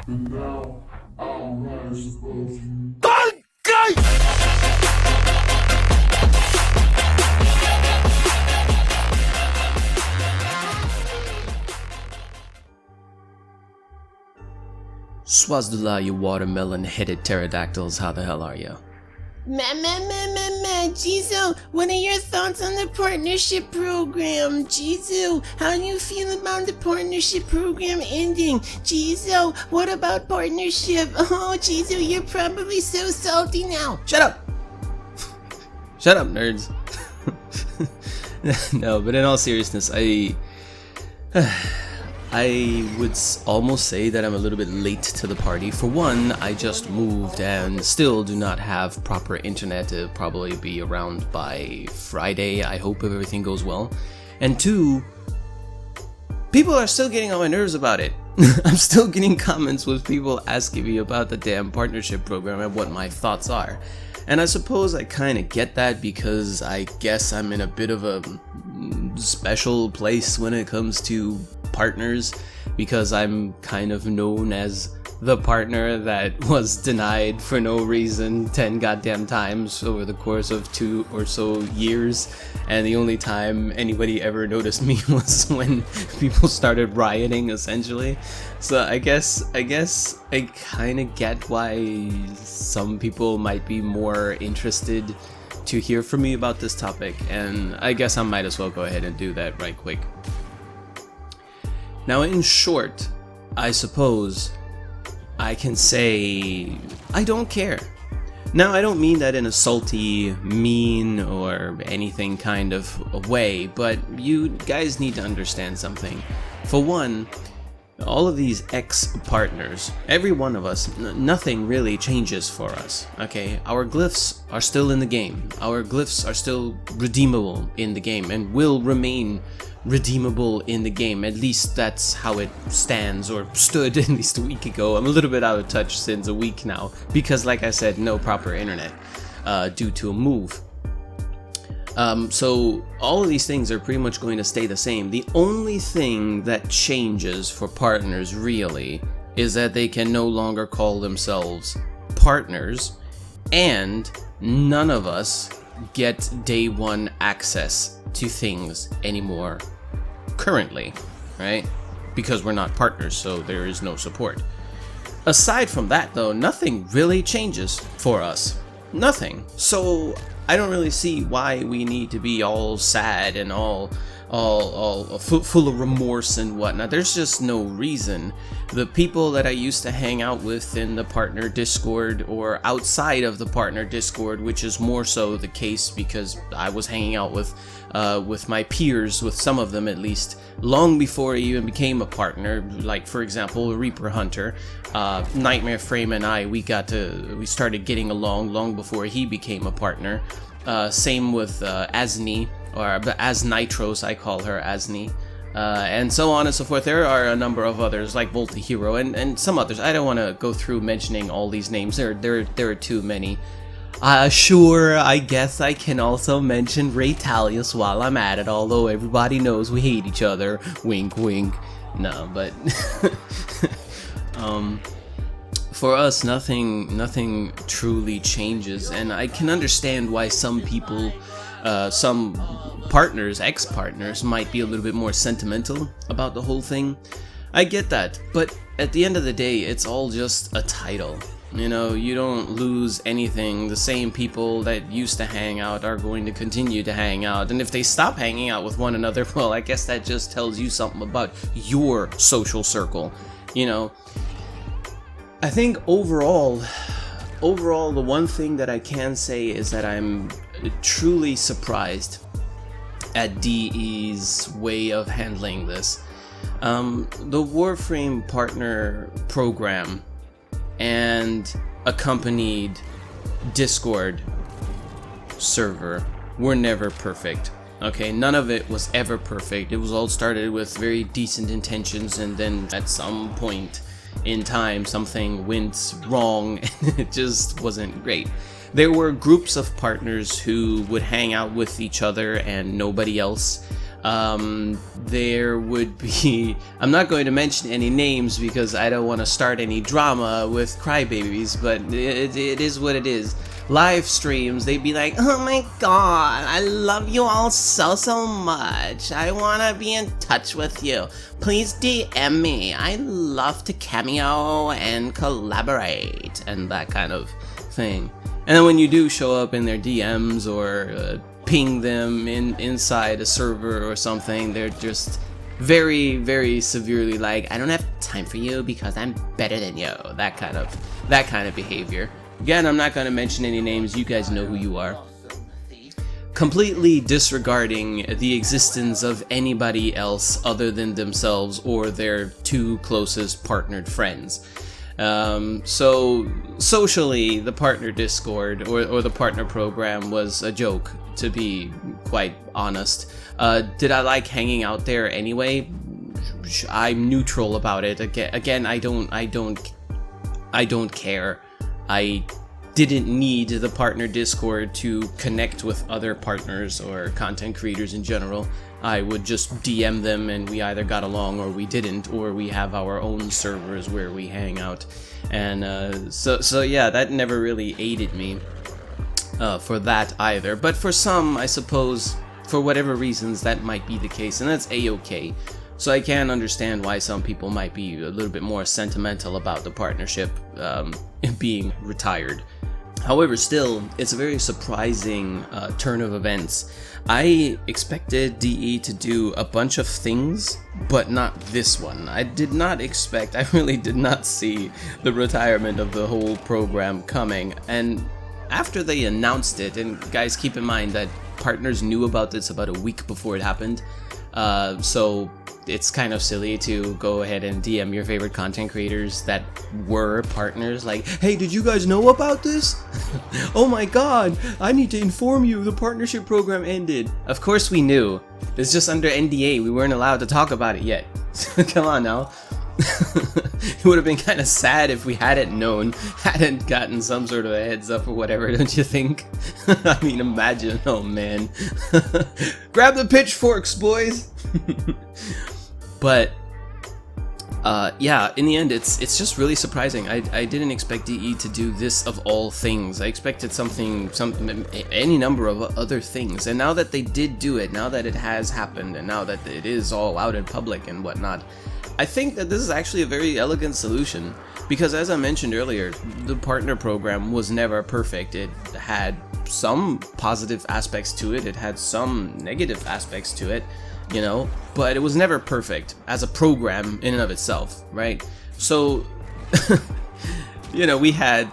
And now I'll rise above you. Swazdula, you watermelon-headed pterodactyls, how the hell are you? Jizo, what are your thoughts on the partnership program? Jizo, how do you feel about the partnership program ending? Jizo, what about partnership? Oh, Jizo, you're probably so salty now. Shut up! Shut up, nerds. No, but in all seriousness, I would almost say that I'm a little bit late to the party. For one, I just moved and still do not have proper internet to probably be around by Friday. I hope if everything goes well. And two, people are still getting on my nerves about it. I'm still getting comments with people asking me about the damn partnership program and what my thoughts are. And I suppose I kind of get that because I guess I'm in a bit of a special place when it comes to partners, because I'm kind of known as the partner that was denied for no reason 10 goddamn times over the course of 2 or so years, and the only time anybody ever noticed me was when people started rioting, essentially. So I guess I kind of get why some people might be more interested to hear from me about this topic, and I guess I might as well go ahead and do that right quick. Now, in short, I suppose I can say I don't care. Now, I don't mean that in a salty, mean, or anything kind of way, but you guys need to understand something. For one, all of these ex-partners, every one of us, nothing really changes for us, okay? Our glyphs are still in the game. Our glyphs are still redeemable in the game and will remain redeemable in the game. At least that's how it stands, or stood at least a week ago. I'm a little bit out of touch since a week now because, like I said, no proper internet due to a move. So all of these things are pretty much going to stay the same. The only thing that changes for partners really is that they can no longer call themselves partners, and none of us get day one access to things anymore currently, right? Because we're not partners, so there is no support. Aside from that, though, nothing really changes for us. Nothing. So I don't really see why we need to be all sad and all full of remorse and whatnot. There's just no reason. The people that I used to hang out with in the partner Discord or outside of the partner Discord, which is more so the case because I was hanging out with my peers, with some of them at least, long before I even became a partner. Like, for example, Reaper Hunter, Nightmare Frame and I, we started getting along long before he became a partner. Same with Asni, or As Nitros, I call her Asni, and so on and so forth. There are a number of others like Volta Hero and some others. I don't want to go through mentioning all these names. There are too many. Sure, I guess I can also mention Raytalius while I'm at it, although everybody knows we hate each other. Wink, wink. No, but for us, nothing truly changes, and I can understand why some people, some partners, ex-partners, might be a little bit more sentimental about the whole thing. I get that, but at the end of the day, it's all just a title. You know, you don't lose anything. The same people that used to hang out are going to continue to hang out, and if they stop hanging out with one another, well, I guess that just tells you something about your social circle, you know. I think overall, the one thing that I can say is that I'm truly surprised at DE's way of handling this. The Warframe partner program and accompanied Discord server were never perfect. Okay, none of it was ever perfect. It was all started with very decent intentions, and then at some point in time something went wrong and it just wasn't great. There were groups of partners who would hang out with each other and nobody else. There would be, I'm not going to mention any names because I don't want to start any drama with crybabies, but it is what it is. Live streams, they'd be like, oh my god, I love you all so much. I want to be in touch with you. Please DM me. I love to cameo and collaborate and that kind of thing. And then when you do show up in their DMs or ping them inside a server or something, they're just very severely like, I don't have time for you because I'm better than you. That kind of behavior. Again, I'm not going to mention any names, you guys know who you are. Completely disregarding the existence of anybody else other than themselves or their two closest partnered friends. So socially, the partner Discord or the partner program was a joke, to be quite honest. Did I like hanging out there anyway? I'm neutral about it. Again, I don't care. I didn't need the partner Discord to connect with other partners or content creators in general. I would just DM them and we either got along or we didn't, or we have our own servers where we hang out. And so yeah, that never really aided me for that either. But for some, I suppose, for whatever reasons, that might be the case, and that's a-okay. So I can understand why some people might be a little bit more sentimental about the partnership being retired. However, still, it's a very surprising turn of events. I expected DE to do a bunch of things, but not this one. I really did not see the retirement of the whole program coming. And after they announced it, and guys, keep in mind that partners knew about this about a week before it happened, so it's kind of silly to go ahead and DM your favorite content creators that were partners like, hey, did you guys know about this? Oh my god, I need to inform you, the partnership program ended. Of course we knew. It's just under NDA, we weren't allowed to talk about it yet. Come on now. It would have been kind of sad if we hadn't known, hadn't gotten some sort of a heads up or whatever, don't you think? I mean, imagine, oh man. Grab the pitchforks, boys! But yeah, in the end, it's just really surprising. I didn't expect DE to do this of all things. I expected any number of other things. And now that they did do it, now that it has happened, and now that it is all out in public and whatnot, I think that this is actually a very elegant solution. Because as I mentioned earlier, the partner program was never perfect. It had some positive aspects to it, it had some negative aspects to it, you know, but it was never perfect as a program in and of itself, right? So, you know, we had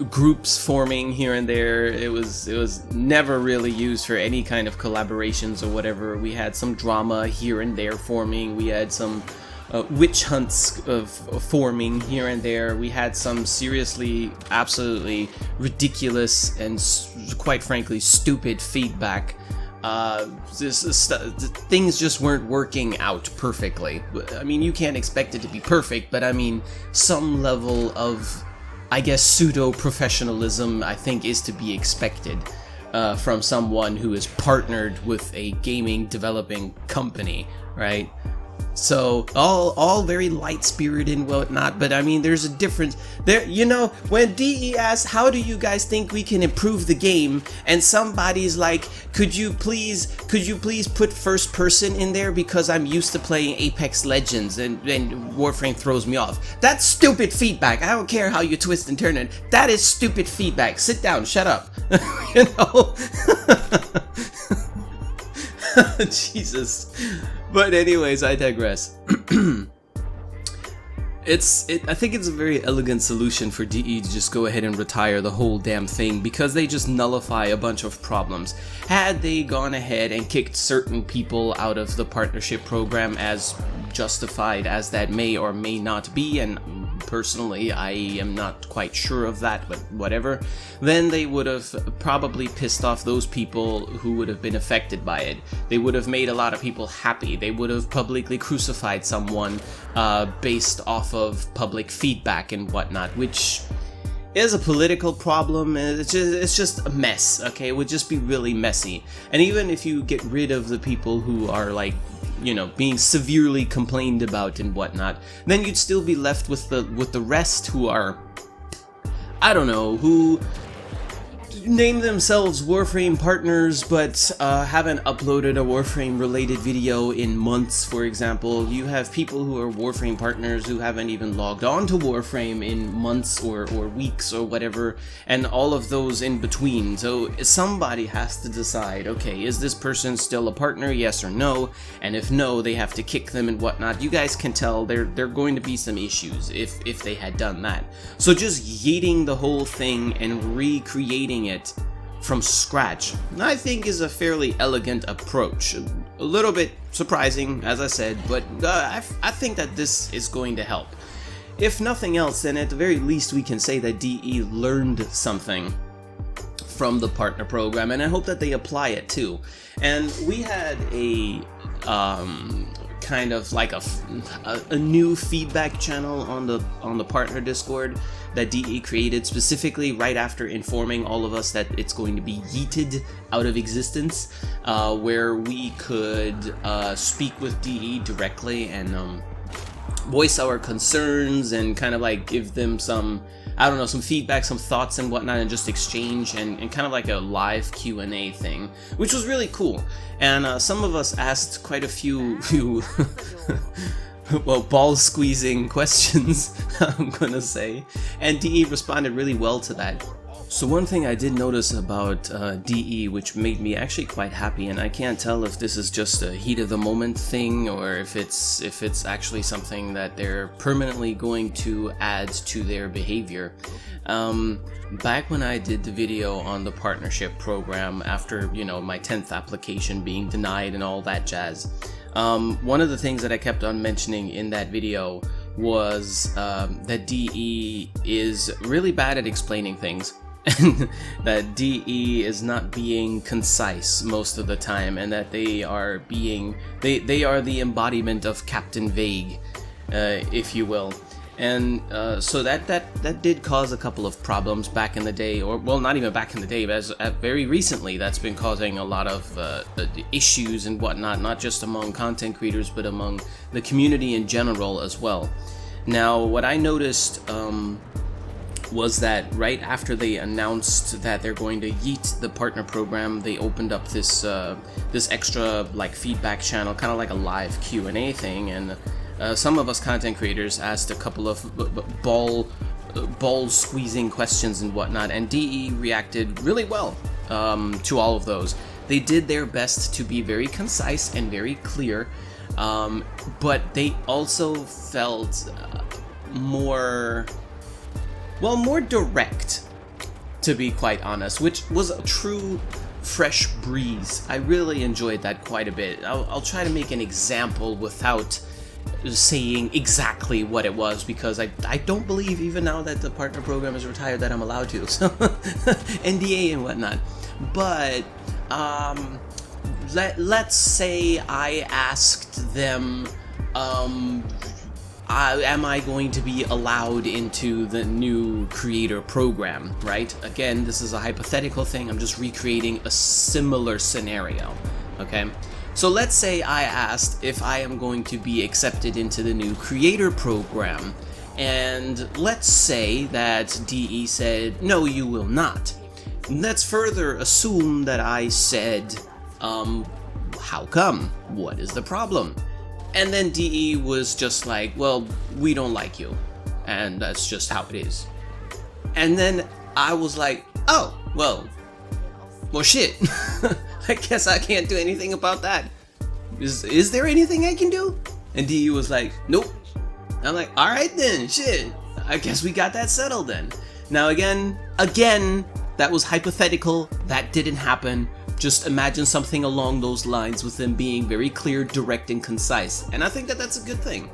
groups forming here and there. It was never really used for any kind of collaborations or whatever. We had some drama here and there forming. We had some witch hunts of forming here and there. We had some seriously, absolutely ridiculous and quite frankly stupid feedback. Things just weren't working out perfectly. I mean, you can't expect it to be perfect, but I mean, some level of, I guess, pseudo-professionalism, I think, is to be expected from someone who is partnered with a gaming developing company, right? So all very light-spirited and whatnot, but I mean, there's a difference there. You know, when DE asks, how do you guys think we can improve the game, and somebody's like, could you please put first person in there because I'm used to playing Apex Legends and Warframe throws me off. That's stupid feedback. I don't care how you twist and turn it. That is stupid feedback. Sit down, shut up. You know. Jesus. But anyways, I digress. I think it's a very elegant solution for DE to just go ahead and retire the whole damn thing, because they just nullify a bunch of problems. Had they gone ahead and kicked certain people out of the partnership program, as justified as that may or may not be, and personally I am not quite sure of that, but whatever, then they would have probably pissed off those people who would have been affected by it. They would have made a lot of people happy. They would have publicly crucified someone based off of public feedback and whatnot, which, is a political problem. It's just a mess, okay? It would just be really messy. And even if you get rid of the people who are like, you know, being severely complained about and whatnot, then you'd still be left with the rest who are, I don't know, who name themselves Warframe partners but haven't uploaded a Warframe related video in months, for example. You have people who are Warframe partners who haven't even logged on to Warframe in months or weeks or whatever, and all of those in between. So somebody has to decide, okay, is this person still a partner, yes or no? And if no, they have to kick them and whatnot. You guys can tell there are going to be some issues if they had done that. So just yeeting the whole thing and recreating it from scratch, I think, is a fairly elegant approach. A little bit surprising, as I said, but I think that this is going to help. If nothing else, then at the very least we can say that DE learned something from the partner program, and I hope that they apply it too. And we had a kind of like a new feedback channel on the partner Discord that DE created specifically right after informing all of us that it's going to be yeeted out of existence, where we could speak with DE directly and voice our concerns and kind of like give them some, I don't know, some feedback, some thoughts and whatnot, and just exchange and kind of like a live Q&A thing, which was really cool. And some of us asked quite a few well, ball-squeezing questions, I'm gonna say, and DE responded really well to that. So one thing I did notice about DE, which made me actually quite happy, and I can't tell if this is just a heat of the moment thing or if it's actually something that they're permanently going to add to their behavior. Back when I did the video on the partnership program after, you know, my 10th application being denied and all that jazz, one of the things that I kept on mentioning in that video was that DE is really bad at explaining things, and that DE is not being concise most of the time, and that they are the embodiment of Captain Vague, if you will. And so that did cause a couple of problems back in the day, or well, not even back in the day, but very recently that's been causing a lot of issues and whatnot, not just among content creators but among the community in general as well. Now, what I noticed was that right after they announced that they're going to yeet the partner program, they opened up this this extra like feedback channel, kind of like a live Q&A thing, and some of us content creators asked a couple of ball squeezing questions and whatnot, and DE reacted really well to all of those. They did their best to be very concise and very clear, but they also felt more direct, to be quite honest, which was a true fresh breeze. I really enjoyed that quite a bit. I'll try to make an example without saying exactly what it was, because I don't believe even now that the partner program is retired that I'm allowed to, so NDA and whatnot. But let's say I asked them, am I going to be allowed into the new creator program, right? Again, this is a hypothetical thing, I'm just recreating a similar scenario, okay? So let's say I asked if I am going to be accepted into the new creator program, and let's say that DE said, no, you will not. Let's further assume that I said, how come? What is the problem? And then DE was just like, well, we don't like you, and that's just how it is. And then I was like, oh, well shit. I guess I can't do anything about that. Is there anything I can do? And DE was like, nope. I'm like, alright then, shit. I guess we got that settled then. Now again, that was hypothetical, that didn't happen. Just imagine something along those lines with them being very clear, direct, and concise. And I think that that's a good thing.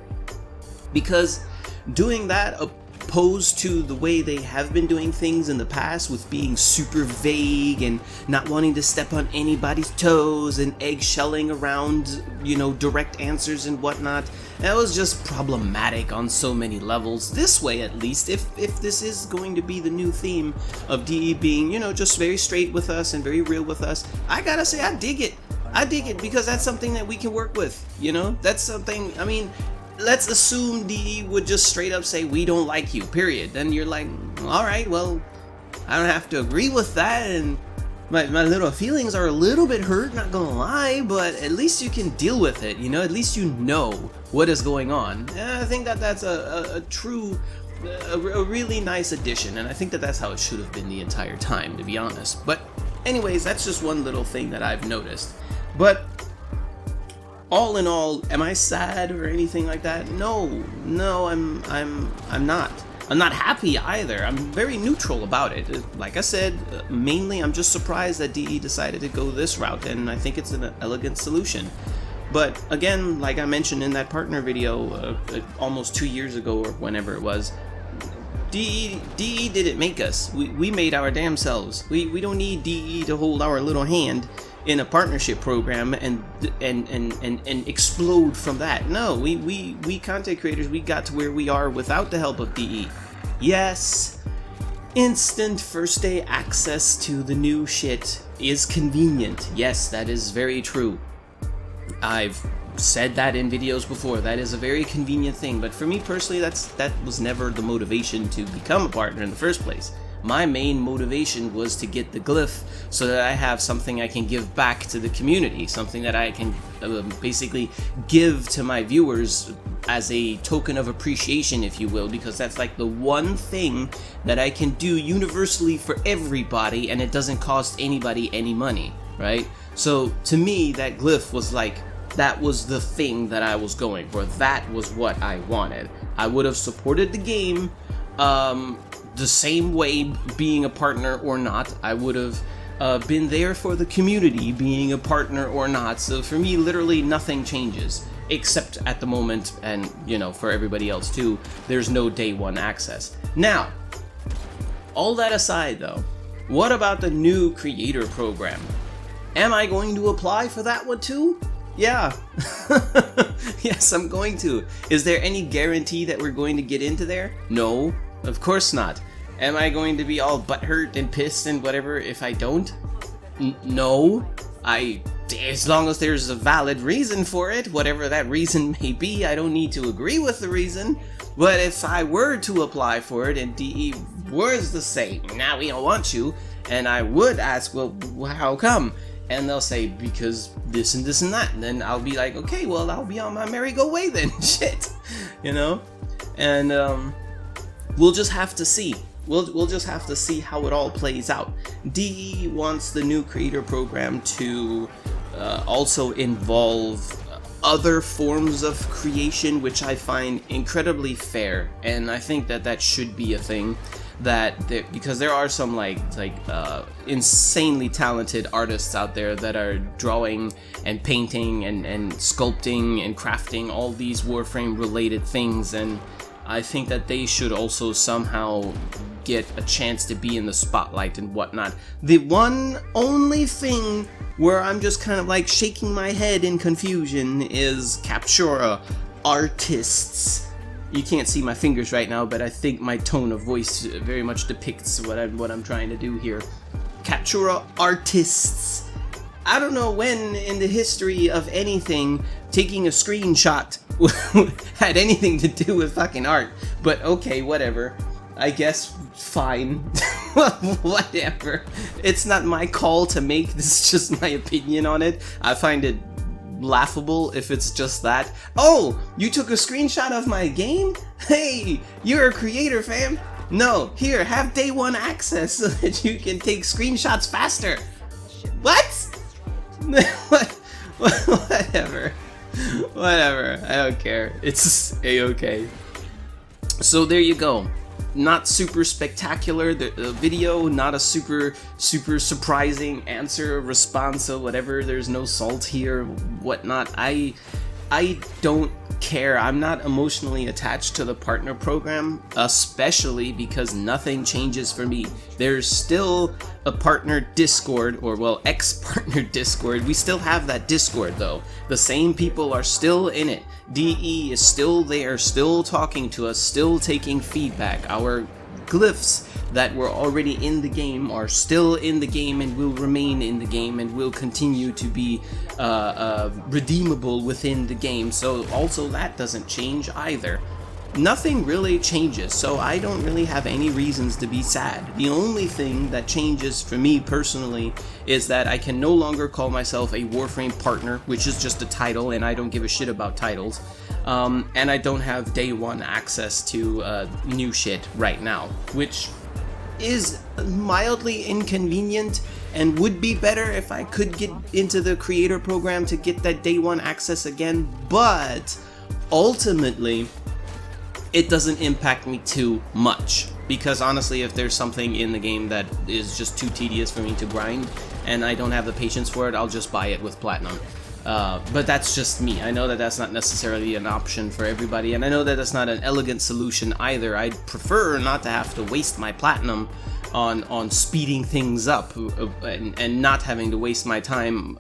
Because doing that opposed to the way they have been doing things in the past with being super vague and not wanting to step on anybody's toes and eggshelling around, you know, direct answers and whatnot. That was just problematic on so many levels. This way, at least, if this is going to be the new theme of DE being, you know, just very straight with us and very real with us, I gotta say, I dig it. I dig it because that's something that we can work with, you know? That's something, I mean, let's assume DE would just straight up say, we don't like you, period. Then you're like, alright, well, I don't have to agree with that, and my little feelings are a little bit hurt, not gonna lie, but at least you can deal with it, you know? At least you know what is going on. And I think that that's a really nice addition, and I think that that's how it should have been the entire time, to be honest. But anyways, that's just one little thing that I've noticed. But all in all, am I sad or anything like that? No, I'm not. I'm not happy either. I'm very neutral about it. Like I said, mainly I'm just surprised that DE decided to go this route, and I think it's an elegant solution. But again, like I mentioned in that partner video almost 2 years ago or whenever it was, DE didn't make us. We made our damn selves. We don't need DE to hold our little hand in a partnership program and explode from that. No, we content creators, we got to where we are without the help of DE. Yes, instant first day access to the new shit is convenient. Yes, that is very true. I've said that in videos before. That is a very convenient thing, but for me personally, that was never the motivation to become a partner in the first place. My main motivation was to get the glyph so that I have something I can give back to the community, something that I can basically give to my viewers as a token of appreciation, if you will, because that's like the one thing that I can do universally for everybody, and it doesn't cost anybody any money, right? So to me, that glyph was like, that was the thing that I was going for. That was what I wanted. I would have supported the game the same way, being a partner or not. I would have been there for the community, being a partner or not. So for me, literally nothing changes, except at the moment, and you know, for everybody else too, there's no day one access. Now, all that aside though, what about the new creator program? Am I going to apply for that one too? Yeah. Yes, I'm going to. Is there any guarantee that we're going to get into there? No, of course not. Am I going to be all butthurt and pissed and whatever if I don't? No. As long as there's a valid reason for it, whatever that reason may be, I don't need to agree with the reason. But if I were to apply for it and DE was to say, nah, we don't want you, and I would ask, well, how come? And they'll say, because this and this and that. And then I'll be like, okay, well, I'll be on my merry-go-way then. Shit. You know? And we'll just have to see. We'll just have to see how it all plays out. DE wants the new creator program to also involve other forms of creation, which I find incredibly fair. And I think that that should be a thing. Because there are some like insanely talented artists out there that are drawing and painting and sculpting and crafting all these Warframe related things, and I think that they should also somehow get a chance to be in the spotlight and whatnot. The one only thing where I'm just kind of like shaking my head in confusion is Captura artists. You can't see my fingers right now, but I think my tone of voice very much depicts what I'm trying to do here. Captura artists. I don't know when in the history of anything taking a screenshot had anything to do with fucking art, but okay, whatever. I guess fine. Whatever. It's not my call to make, this is just my opinion on it. I find it laughable if it's just that. Oh, you took a screenshot of my game? Hey, you're a creator, fam. No, here, have day one access so that you can take screenshots faster. What? Whatever. Whatever. I don't care. It's a-okay. So there you go. Not super spectacular, the video, not a super surprising answer, response, or whatever. There's no salt here, whatnot. I don't care. I'm not emotionally attached to the partner program, especially because nothing changes for me. There's still a partner Discord, or well, ex-partner Discord. We still have that Discord though. The same people are still in it. DE is still there, still talking to us, still taking feedback. Our glyphs that were already in the game are still in the game and will remain in the game and will continue to be redeemable within the game, so also that doesn't change either. Nothing really changes, so I don't really have any reasons to be sad. The only thing that changes for me personally is that I can no longer call myself a Warframe partner, which is just a title and I don't give a shit about titles, and I don't have day one access to new shit right now, which is mildly inconvenient and would be better if I could get into the creator program to get that day one access again, but ultimately it doesn't impact me too much, because honestly, if there's something in the game that is just too tedious for me to grind and I don't have the patience for it, I'll just buy it with platinum. But that's just me. I know that that's not necessarily an option for everybody, and I know that that's not an elegant solution either. I'd prefer not to have to waste my platinum on speeding things up and not having to waste my time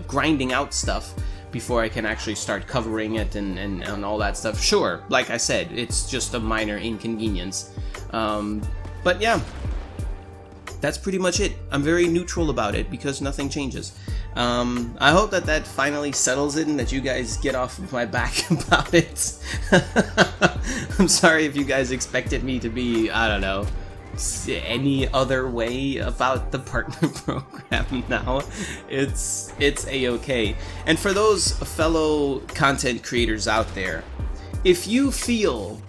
grinding out stuff before I can actually start covering it and all that stuff. Sure, like I said, it's just a minor inconvenience. But yeah, that's pretty much it. I'm very neutral about it because nothing changes. I hope that that finally settles it and that you guys get off of my back about it. I'm sorry if you guys expected me to be, I don't know, any other way about the partner program now. It's a-okay. And for those fellow content creators out there, if you feel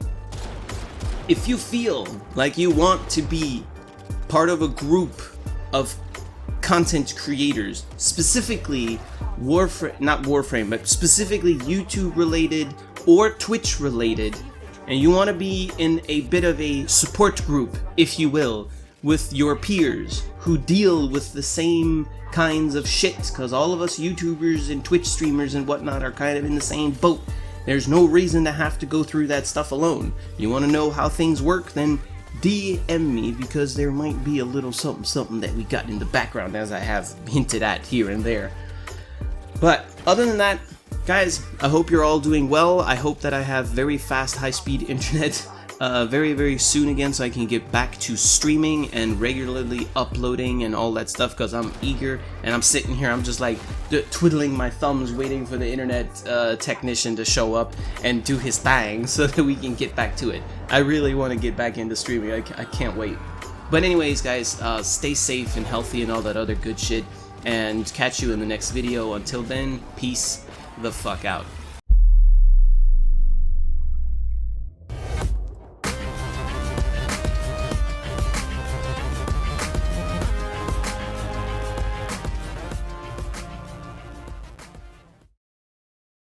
like you want to be part of a group of content creators, specifically not Warframe, but specifically YouTube related or Twitch related, and you want to be in a bit of a support group, if you will, with your peers who deal with the same kinds of shit, because all of us YouTubers and Twitch streamers and whatnot are kind of in the same boat. There's no reason to have to go through that stuff alone. You want to know how things work? Then DM me, because there might be a little something that we got in the background, as I have hinted at here and there. But other than that, guys, I hope you're all doing well. I hope that I have very fast, high-speed internet very, very soon again, so I can get back to streaming and regularly uploading and all that stuff, because I'm eager, and I'm sitting here, I'm just like twiddling my thumbs waiting for the internet technician to show up and do his thing so that we can get back to it. I really want to get back into streaming. I can't wait. But anyways, guys, stay safe and healthy and all that other good shit, and catch you in the next video. Until then, peace the fuck out.